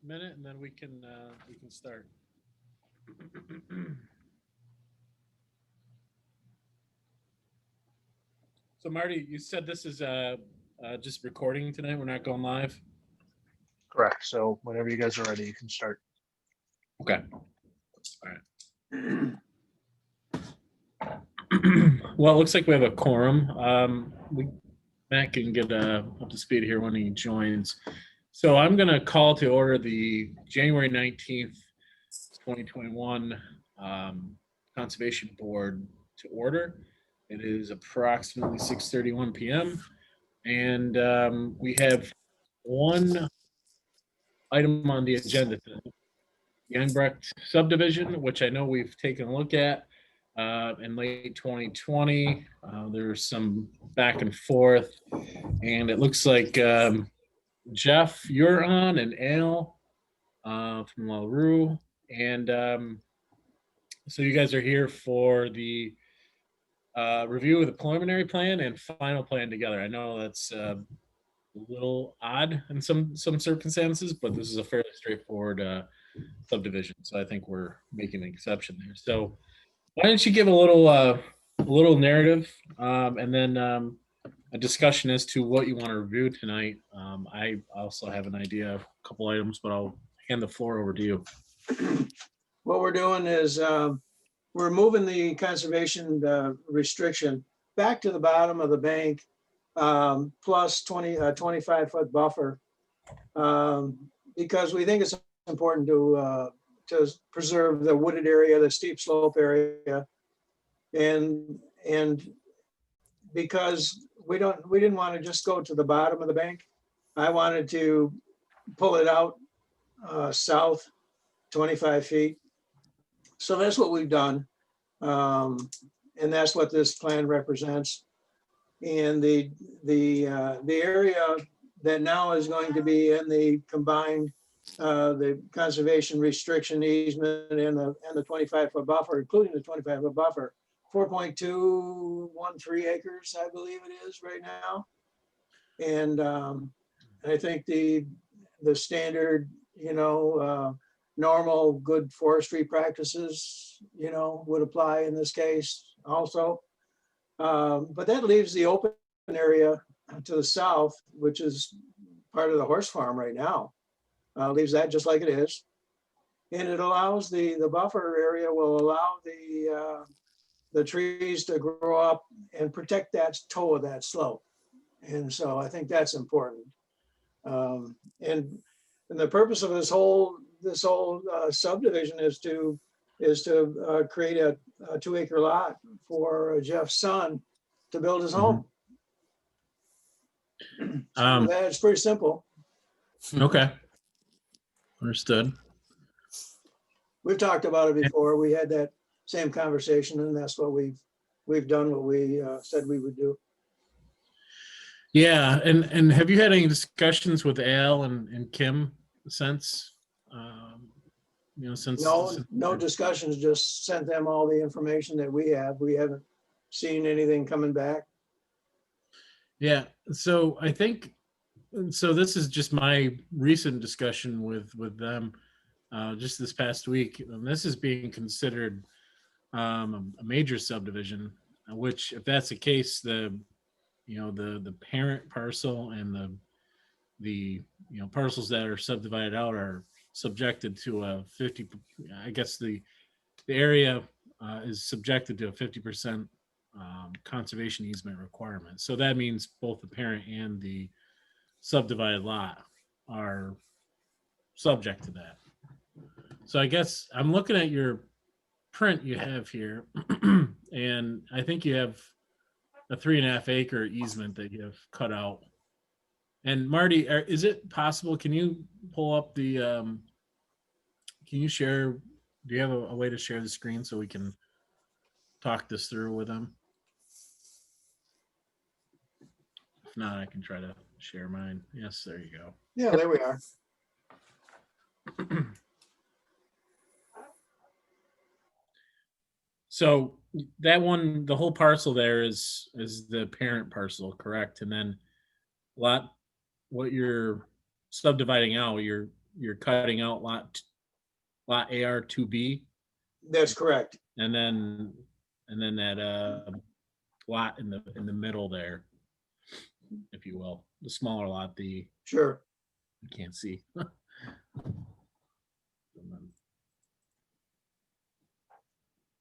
minute, and then we can start. So Marty, you said this is just recording tonight. We're not going live. Correct. So whenever you guys are ready, you can start. Okay. All right. Well, it looks like we have a quorum. Matt can get up to speed here when he joins. So I'm going to call to order the January 19th, 2021 Conservation Board to order. It is approximately 6:31 p.m. And we have one item on the agenda tonight. Youngbrecht subdivision, which I know we've taken a look at in late 2020. There's some back and forth, and it looks like Jeff, you're on, and Al from LaRue, and so you guys are here for the review of the preliminary plan and final plan together. I know that's a little odd in some circumstances, but this is a fairly straightforward subdivision, so I think we're making an exception there. So why don't you give a little narrative, and then a discussion as to what you want to review tonight. I also have an idea of a couple items, but I'll hand the floor over to you. What we're doing is we're moving the conservation restriction back to the bottom of the bank, plus 25-foot buffer, because we think it's important to preserve the wooded area, the steep slope area, and because we didn't want to just go to the bottom of the bank. I wanted to pull it out south 25 feet. So that's what we've done. And that's what this plan represents. And the area that now is going to be in the combined, the conservation restriction easement and the 25-foot buffer, including the 25-foot buffer, 4.213 acres, I believe it is right now. And I think the standard, normal good forestry practices, would apply in this case also. But that leaves the open area to the south, which is part of the horse farm right now. Leaves that just like it is. And it allows the buffer area will allow the trees to grow up and protect that toe of that slope. And so I think that's important. And the purpose of this whole subdivision is to create a 2-acre lot for Jeff's son to build his home. So that's pretty simple. Okay. Understood. We've talked about it before. We had that same conversation, and that's what we've done what we said we would do. Yeah, and have you had any discussions with Al and Kim since? Since no discussions. Just sent them all the information that we have. We haven't seen anything coming back. Yeah, so I think this is just my recent discussion with them just this past week, and this is being considered a major subdivision, which, if that's the case, the parent parcel and the parcels that are subdivided out are subjected to a 50. I guess the area is subjected to a 50% conservation easement requirement. So that means both the parent and the subdivided lot are subject to that. So I guess I'm looking at your print you have here, and I think you have a 3.5 acre easement that you have cut out. And Marty, is it possible? Can you pull up the? Can you share? Do you have a way to share the screen so we can talk this through with them? If not, I can try to share mine. Yes, there you go. Yeah, there we are. So that one, the whole parcel there is the parent parcel, correct? And then what you're subdividing out, you're you're cutting out lot AR2B, That's correct. and then that lot in the middle there, if you will, the smaller lot, the Sure. you can't see.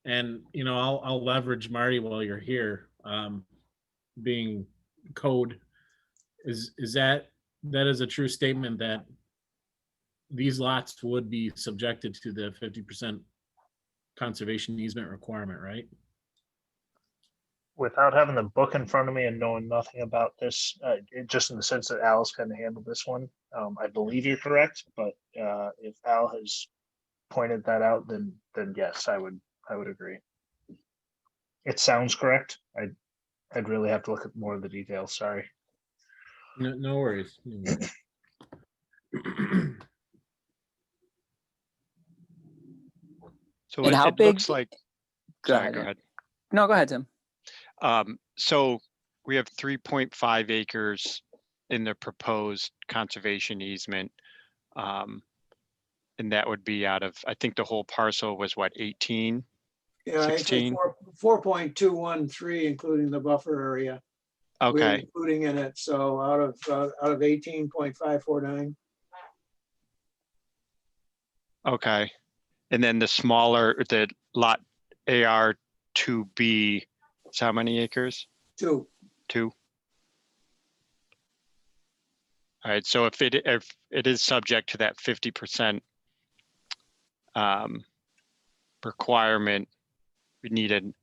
And I'll leverage Marty while you're here. Being code, is that is a true statement that these lots would be subjected to the 50% conservation easement requirement, right? Without having the book in front of me and knowing nothing about this, just in the sense that Al's kind of handled this one, I believe you're correct. But if Al has pointed that out, then yes, I would agree. It sounds correct. I'd really have to look at more of the details. Sorry. No worries. No worries. So And how it big- looks like, Go sorry, ahead. go ahead. No, go ahead, Tim. So we have 3.5 acres in the proposed conservation easement. And that would be out of, I think the whole parcel was what, 18? Yeah, I think 16. 4.213, including the buffer area. We're Okay, including in it, so out of 18.549. okay. And then the smaller, the lot AR2B, is how many acres? 2. 2? All right, so if it is subject to that 50% requirement, we need an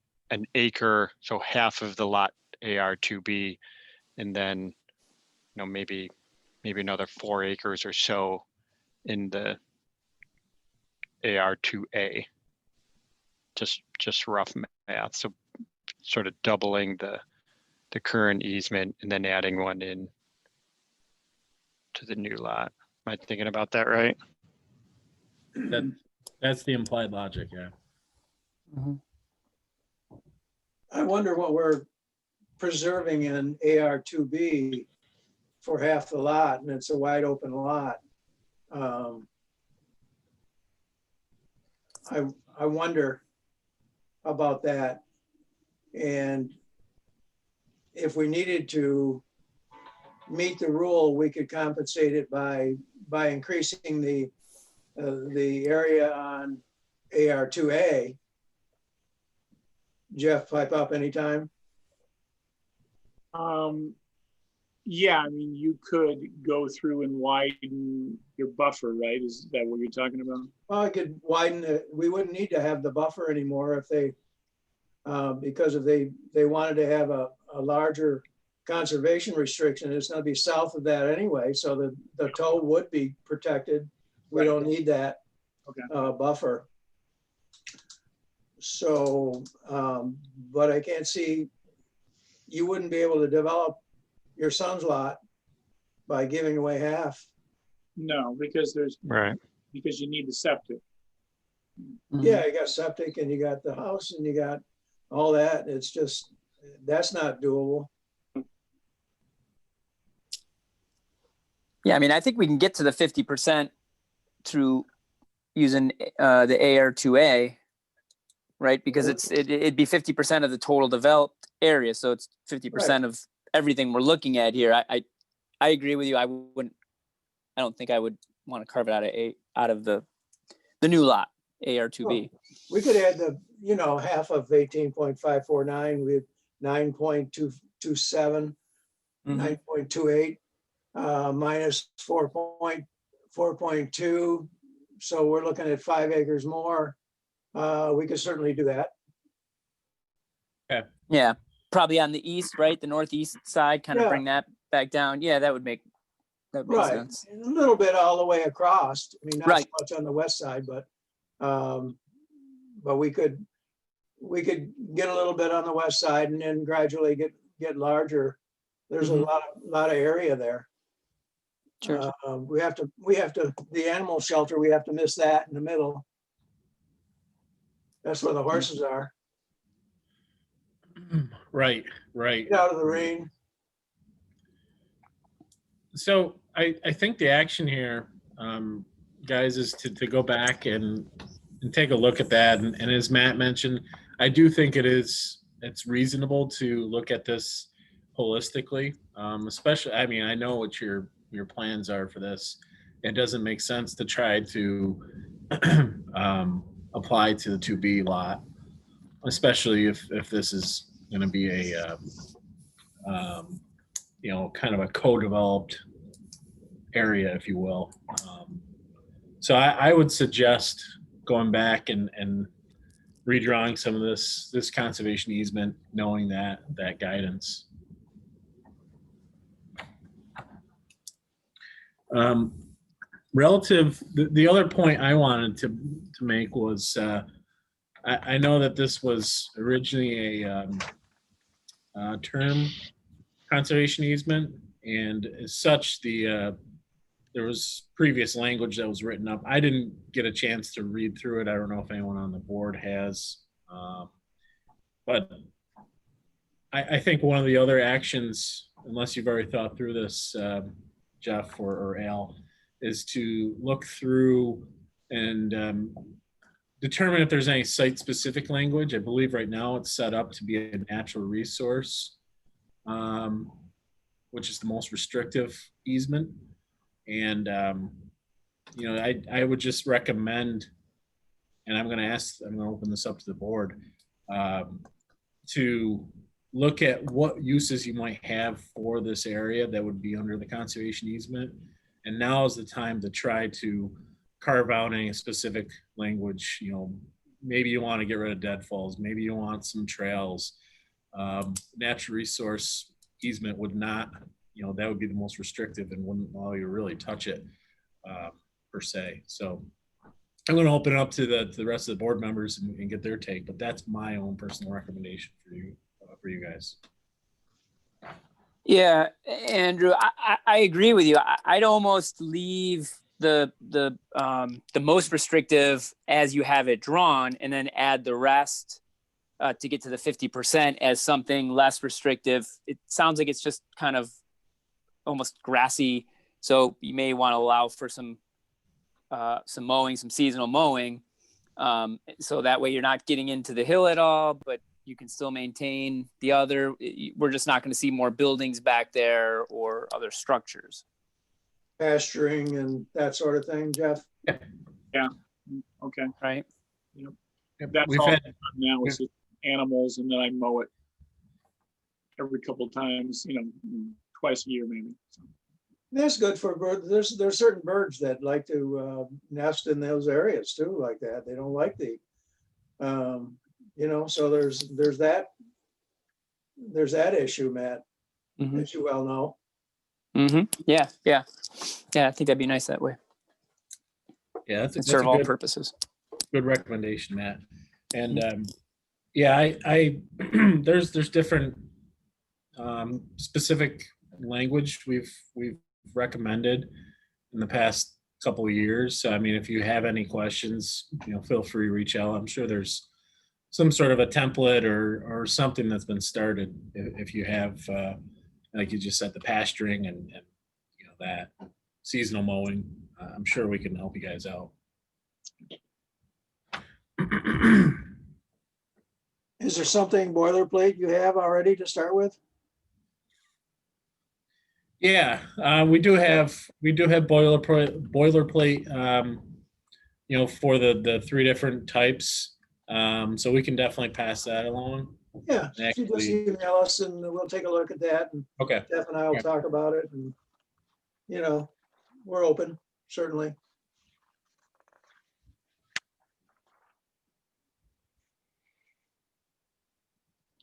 acre, so half of the lot AR2B, and then maybe another 4 acres or so in the AR2A. Just rough math, so sort of doubling the current easement and then adding one in to the new lot. Am I thinking about that right? That's the implied logic, yeah. I wonder what we're preserving in AR2B for half the lot, and it's a wide open lot. I wonder about that. And if we needed to meet the rule, we could compensate it by increasing the area on AR2A. Jeff, pipe up anytime. Yeah, I mean, you could go through and widen your buffer, right? Is that what you're talking about? Well, I could widen it. We wouldn't need to have the buffer anymore if they, because if they wanted to have a larger conservation restriction, it's gonna be south of that anyway, so the toe would be protected. We don't need that Okay. buffer. So, but I can't see, you wouldn't be able to develop your son's lot by giving away half. No, because Right. because you need the septic. Yeah, you got septic and you got the house and you got all that. It's just, that's not doable. Yeah, I mean, I think we can get to the 50% through using the AR2A, right? Because it'd be 50% of the total developed area, so it's 50% of everything we're looking at here. I agree with you. I don't think I would want to carve it out of the new lot AR2B. We could add half of 18.549 with 9.227, 9.28, minus 4.2. So we're looking at 5 acres more. We could certainly do that. Yeah, probably on the east, right? The northeast side, kind of Yeah. bring that back down. Yeah, that would make Right, sense. a little bit all the way across. I mean, not so Right. much on the west side, but we could get a little bit on the west side and then gradually get larger. There's a lot of area there. Sure. We have to the animal shelter, we have to miss that in the middle. That's where the horses are. Right. Get out of the rain. So I think the action here, guys, is to go back and take a look at that. And as Matt mentioned, I do think it's reasonable to look at this holistically, especially, I mean, I know what your plans are for this. It doesn't make sense to try to apply to the 2B lot, especially if this is going to be a kind of a co-developed area, if you will. So I would suggest going back and redrawing some of this conservation easement, knowing that guidance. Relative, the other point I wanted to make was I know that this was originally a term conservation easement, and as such, there was previous language that was written up. I didn't get a chance to read through it. I don't know if anyone on the board has, but I think one of the other actions, unless you've already thought through this, Jeff or Al, is to look through and determine if there's any site-specific language. I believe right now it's set up to be a natural resource, which is the most restrictive easement. And, I would just recommend, and I'm going to open this up to the board, to look at what uses you might have for this area that would be under the conservation easement. And now is the time to try to carve out any specific language. Maybe you want to get rid of deadfalls. Maybe you want some trails. Natural resource easement would not, that would be the most restrictive and wouldn't allow you to really touch it per se. So I'm going to open it up to the rest of the board members and get their take, but that's my own personal recommendation for you guys. Yeah, Andrew, I agree with you. I'd almost leave the most restrictive as you have it drawn, and then add the rest to get to the 50% as something less restrictive. It sounds like it's just kind of almost grassy, so you may want to allow for some mowing, some seasonal mowing, so that way you're not getting into the hill at all, but you can still maintain the other. We're just not going to see more buildings back there or other structures. Pasturing and that sort of thing, Jeff? Okay. Right. That's We've all had- I've done now is just animals, and then I mow it every couple of times, twice a year maybe. So, That's good for birds. There's certain birds that like to nest in those areas too, like that. They don't like so there's that issue, Matt, Mhm. as you well know. Yeah. I think that'd be nice that way. Yeah, that's And a serve all good, purposes. good recommendation, Matt. And I there's different specific language we've recommended in the past couple of years. So, I mean, if you have any questions, feel free to reach out. I'm sure there's some sort of a template or something that's been started. If you have, like you just said, the pasturing and that seasonal mowing, I'm sure we can help you guys out. Is there something boilerplate you have already to start with? Yeah, we do have boilerplate, for the three different types. So we can definitely pass that along. Yeah, if you just Actually- email us and we'll take a look at that, and Okay. Jeff and I will Okay. talk about it, and we're open, certainly.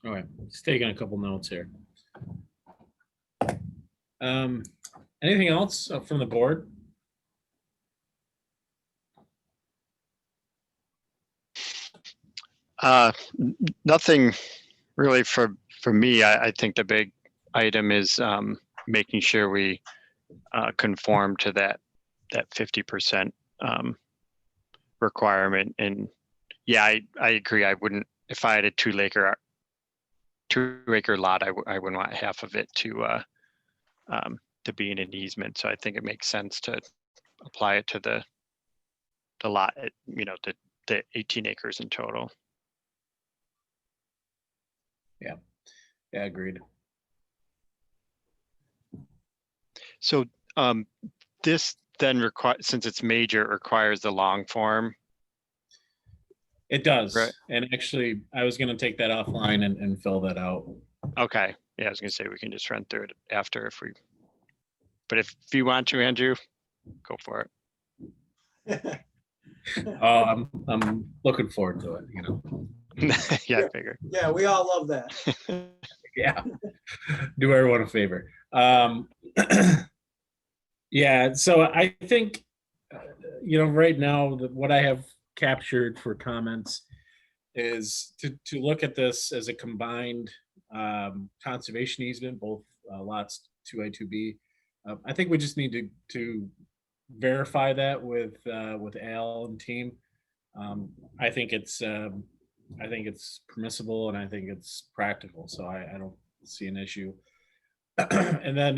All right, just taking a couple notes here. Anything else from the board? Nothing really for me. I think the big item is making sure we conform to that 50% requirement. And yeah, I agree. I wouldn't, if I had a 2 acre lot, I wouldn't want half of it to be in an easement. So I think it makes sense to apply it to the the lot, the 18 acres in total. Yeah, agreed. So this then since it's major, it requires the long form. It does. Right. And actually, I was gonna take that offline and fill that out. Okay. Yeah, I was gonna say we can just run through it after but if you want to, Andrew, go for it. I'm looking forward to it, you know. Yeah, I figured. Yeah, we all love that. Yeah. Do everyone a favor. Yeah, so I think, right now, what I have captured for comments is to look at this as a combined conservation easement, both lots 2A, 2B. I think we just need to verify that with Al and team. I think it's permissible and I think it's practical, so I don't see an issue. And then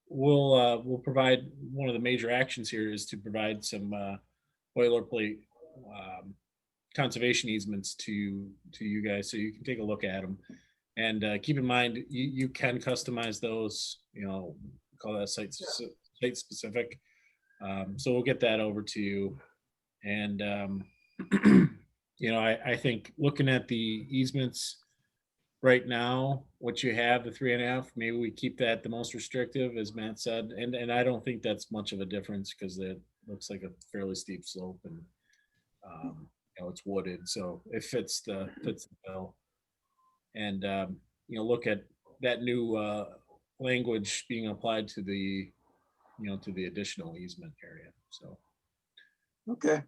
we'll provide, one of the major actions here is to provide some boilerplate conservation easements to you guys, so you can take a look at them. And keep in mind, you can customize those, call that site specific. So we'll get that over to you. And I think looking at the easements right now, what you have, the 3.5, maybe we keep that the most restrictive, as Matt said. And I don't think that's much of a difference, because it looks like a fairly steep slope, and it's wooded, so it fits the bill. And look at that new language being applied to the additional easement area. So Okay.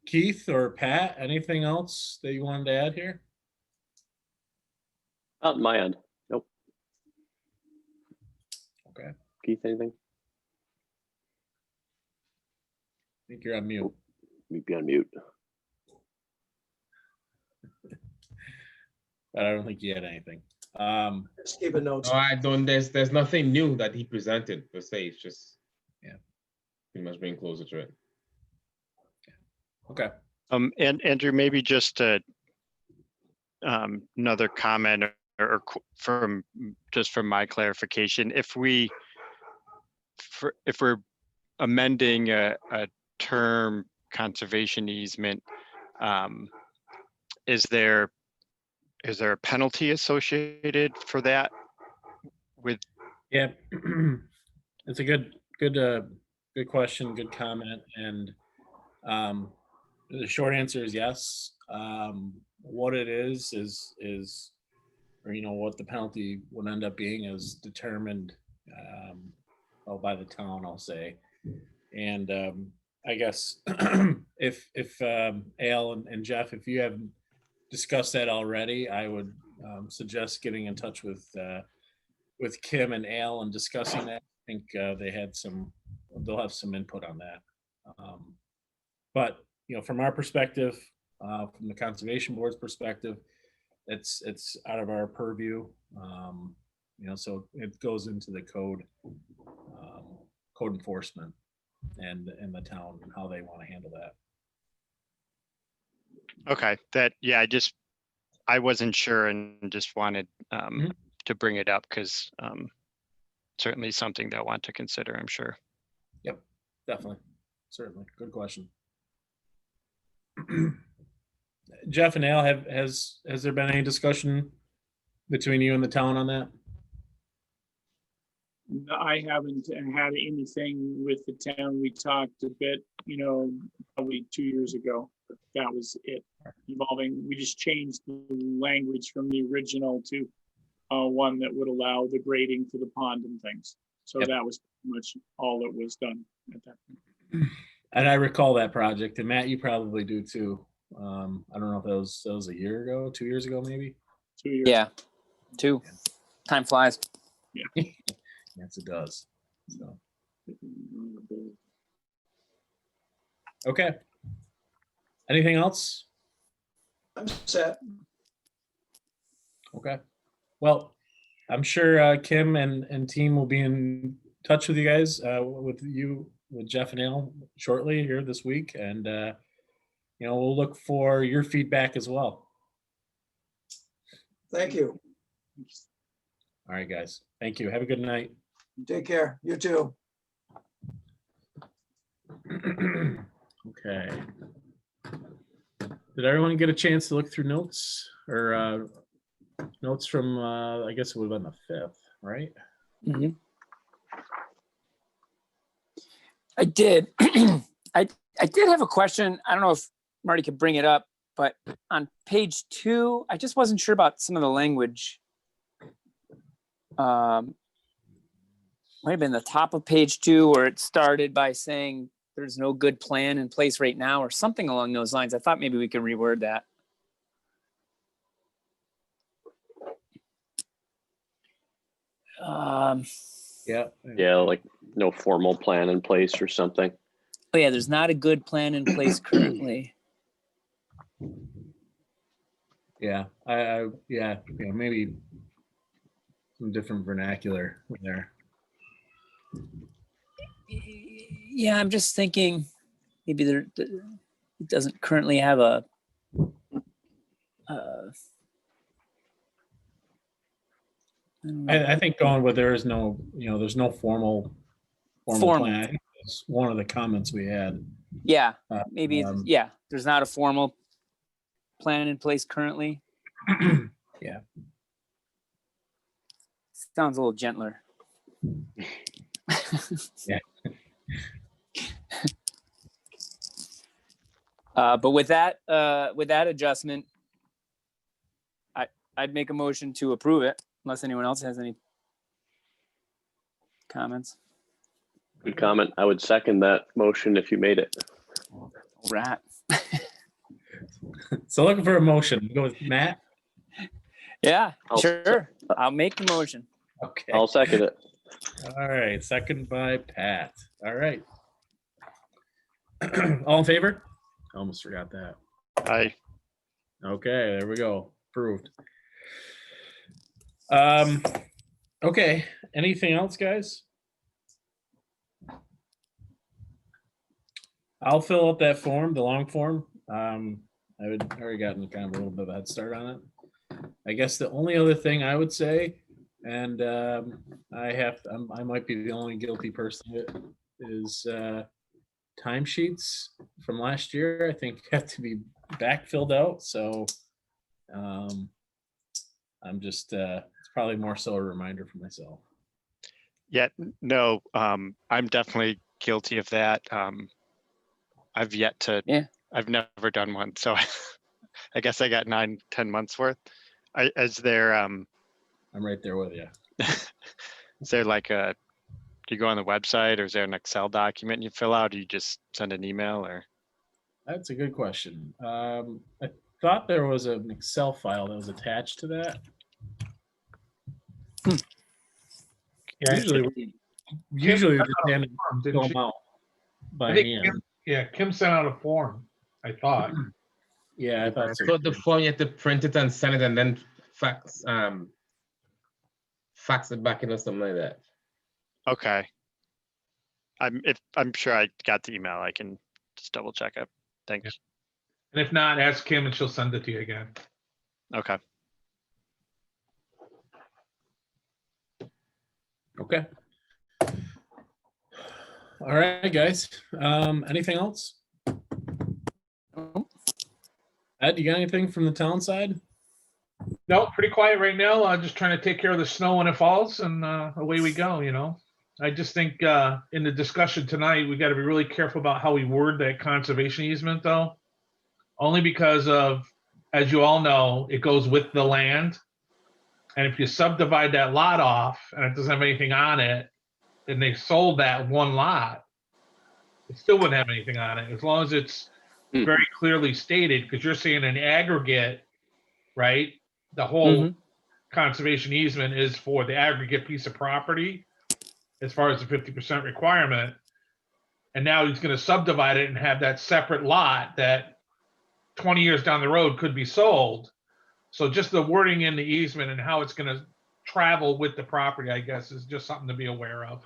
Keith or Pat, anything else that you wanted to add here? Not on my end. Nope. Okay, I Keith, anything? think you're on mute. You'd be on mute. But I don't think you had anything. Just keeping notes. No, I don't. There's nothing new that he presented per se. It's just pretty much being closer to it. Okay. And Andrew, maybe just another comment or from my clarification, if we're amending a term conservation easement, is there a penalty associated for that? Yeah, it's a good question, good comment, and the short answer is yes. What it is, or what the penalty would end up being is determined by the town, I'll say. And I guess if Al and Jeff, if you haven't discussed that already, I would suggest getting in touch with Kim and Al and discussing that. I think they'll have some input on that. But from our perspective, from the Conservation Board's perspective, it's out of our purview. So it goes into the code enforcement and the town and how they want to handle that. Okay, I wasn't sure and just wanted to bring it up, because certainly something they'll want to consider, I'm sure. Yep, definitely. Certainly. Good question. Jeff and Al, has there been any discussion between you and the town on that? I haven't had anything with the town. We talked a bit, probably 2 years ago, but that was it. We just changed the language from the original to one that would allow the grading for the pond and things. So that was pretty much all that was done at that point. And I recall that project, and Matt, you probably do too. I don't know if that was a year ago, 2 years ago, maybe. 2 years. Yeah, 2. Time flies. Yes, it does. So. Okay. Anything else? I'm set. Okay. Well, I'm sure Kim and team will be in touch with you guys, with Jeff and Al shortly here this week, and we'll look for your feedback as well. Thank you. All right, guys. Thank you. Have a good night. Take care. You too. Okay. Did everyone get a chance to look through notes or notes from, I guess it would have been the 5th, right? Mhm. I did. I did have a question. I don't know if Marty could bring it up, but on page 2, I just wasn't sure about some of the language. Might have been the top of page 2 where it started by saying there's no good plan in place right now or something along those lines. I thought maybe we could reword that. Yeah. Yeah, like no formal plan in place or something. Oh yeah, there's not a good plan in place currently. Yeah. Maybe some different vernacular there. Yeah, I'm just thinking maybe it doesn't currently have a I don't know. I think going with there's no formal Formal. plan. I think that's one of the comments we had. Yeah, maybe Um, yeah, there's not a formal plan in place currently. Yeah. Sounds a little gentler. Yeah. But with that adjustment, I'd make a motion to approve it, unless anyone else has any comments. Good comment. I would second that motion if you made it. Rat. So looking for a motion. Go with Matt. Yeah, I'll- sure. I'll make the motion. Okay. I'll second it. All right. Second by Pat. All right. All in favor? Almost forgot that. Aye. Okay, there we go. Approved. Okay. Anything else, guys? I'll fill out that form, the long form. I would already gotten kind of a little bit of a head start on it. I guess the only other thing I would say, and I might be the only guilty person, is timesheets from last year. I think have to be back filled out. So I'm just it's probably more so a reminder for myself. Yeah, no, I'm definitely guilty of that. I've yet to, Yeah. I've never done one. So I guess I got 9-10 months worth. Is there, I'm right there with you. is there like do you go on the website or is there an Excel document you fill out? Or you just send an email or? That's a good question. I thought there was an Excel file that was attached to that. Yeah, Usually we sent just out a hand form, fill didn't them she? out by I think hand. Kim sent out a form, I thought. Yeah, I thought so. So the form, you have to print it and send it and then fax it back in or something like that. Okay. I'm sure I got the email. I can just double check it. Thanks. And if not, ask Kim and she'll send it to you again. Okay. Okay. All right, guys. Anything else? Ed, you got anything from the town side? No, pretty quiet right now. Just trying to take care of the snow when it falls and away we go, I just think in the discussion tonight, we got to be really careful about how we word that conservation easement though. Only because of, as you all know, it goes with the land. And if you subdivide that lot off and it doesn't have anything on it, and they sold that one lot, it still wouldn't have anything on it, as long as it's very clearly stated, because you're saying an aggregate, right? The whole conservation easement is for the aggregate piece of property, as far as the 50% requirement. And now he's going to subdivide it and have that separate lot that 20 years down the road could be sold. So just the wording in the easement and how it's going to travel with the property, I guess, is just something to be aware of.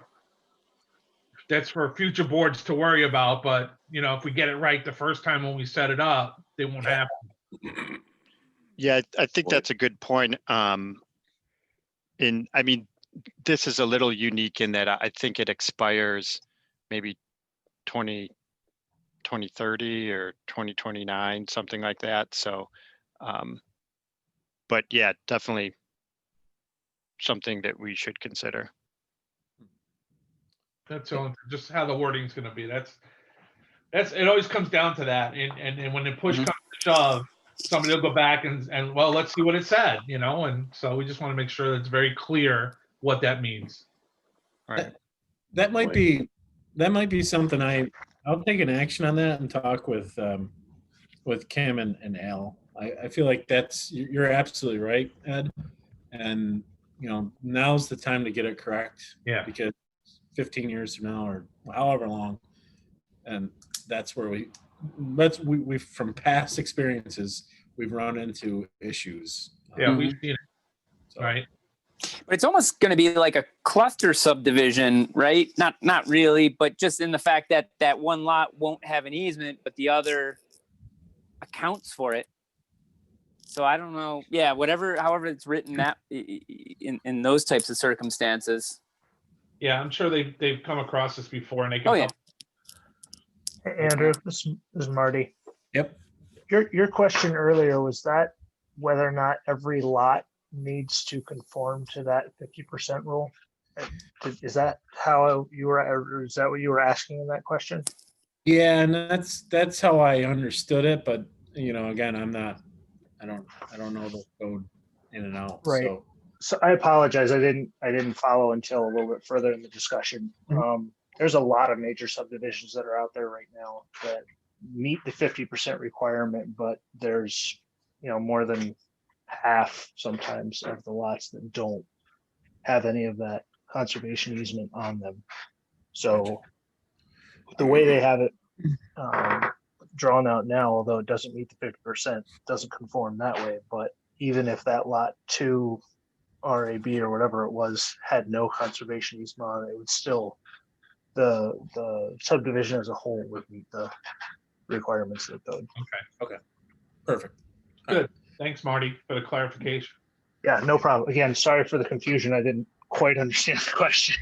that's for future boards to worry about, but you know, if we get it right the first time when we set it up, they won't have. Yeah, I think that's a good point. I mean, this is a little unique in that I think it expires maybe 2030 or 2029, something like that. So, but yeah, definitely something that we should consider. That's all, just how the wording's gonna be. That's, it always comes down to that. And when the push Mhm. comes to shove, somebody will go back and, well, let's see what it said, you know? And so we just want to make sure that it's very clear what that means. Right. That might be something I'll take an action on that and talk with Kim and Al. I feel like you're absolutely right, Ed. And you know, now's the time to get it correct. Yeah. Because 15 years from now or however long, and that's where we from past experiences, we've run into issues. Yeah, we've seen it, So- right? But it's almost going to be like a cluster subdivision, right? Not really, but just in the fact that that one lot won't have an easement, but the other accounts for it. So I don't know. Yeah, however it's written that in those types of circumstances. Yeah, I'm sure they've come across this before and they can Oh, yeah. help. Hey, Andrew, this is Marty. Yep. Your question earlier was that whether or not every lot needs to conform to that 50% rule? Is that how you were, or is that what you were asking in that question? Yeah, and that's how I understood it. But you know, again, I don't know the code in and out. Right. So So I apologize. I didn't follow until a little bit further in the discussion. There's a lot of major subdivisions that are out there right now that meet the 50% requirement, but there's, you know, more than half sometimes of the lots that don't have any of that conservation easement on them. So the way they have it drawn out now, although it doesn't meet the 50%, doesn't conform that way. But even if that lot 2 RAB or whatever it was had no conservation easement on it, it would still, the subdivision as a whole would meet the requirements of the code. perfect. Thanks, Marty, for the clarification. Yeah, no problem. Again, sorry for the confusion. I didn't quite understand the question.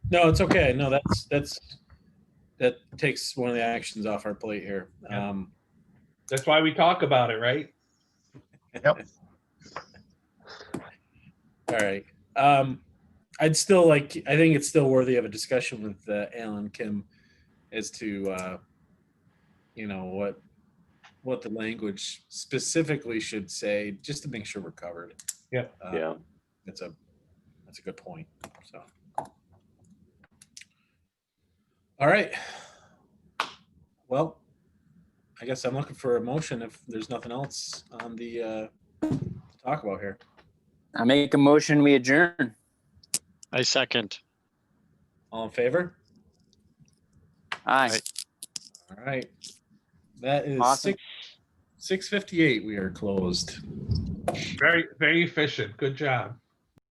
No, it's okay. No, that takes one of the actions off our plate here. Yeah. That's why we talk about it, right? Yep. All right. I think it's still worthy of a discussion with Alan Kim as to, you know, what the language specifically should say, just to make sure we're covered. Yeah. Yeah. That's a good point. So. All right. Well, I guess I'm looking for a motion if there's nothing else on the to talk about here. I make a motion, we adjourn. I second. All in favor? Aye. Aye. All right. That is Awesome. 6:58. We are closed. Very, very efficient. Good job.